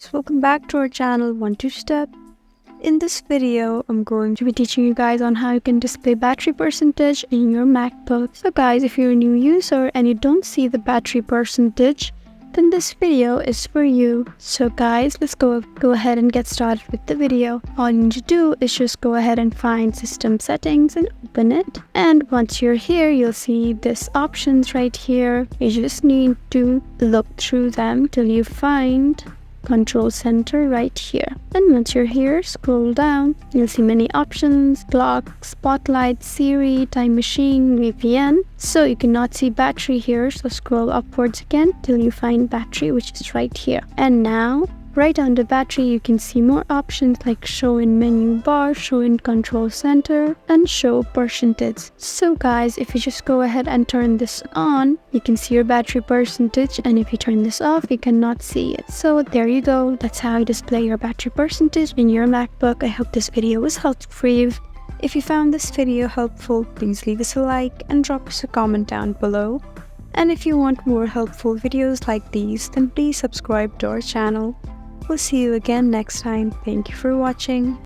So welcome back to our channel 1-2-Step. In this video, I'm going to be teaching you guys on how you can display battery percentage in your MacBook. So guys, if you're a new user and you don't see the battery percentage, then this video is for you. So guys, let's go ahead and get started with the video. All you need to do is just go ahead and find system settings and open it. And once you're here, you'll see this options right here. You just need to look through them till you find control center right here. And once you're here, scroll down, you'll see many options: clock, spotlight, Siri, time machine, VPN. So you cannot see battery here, so scroll upwards again till you find battery, which is right here. And now right under battery, you can see more options like show in menu bar, show in control center, and show percentage. So guys, if you just go ahead and turn this on, you can see your battery percentage, and if you turn this off, you cannot see it. So there you go. That's how you display your battery percentage in your MacBook. I hope this video was helpful for you. If you found this video helpful, please leave us a like and drop us a comment down below. And if you want more helpful videos like these, then please subscribe to our channel. We'll see you again next time. Thank you for watching.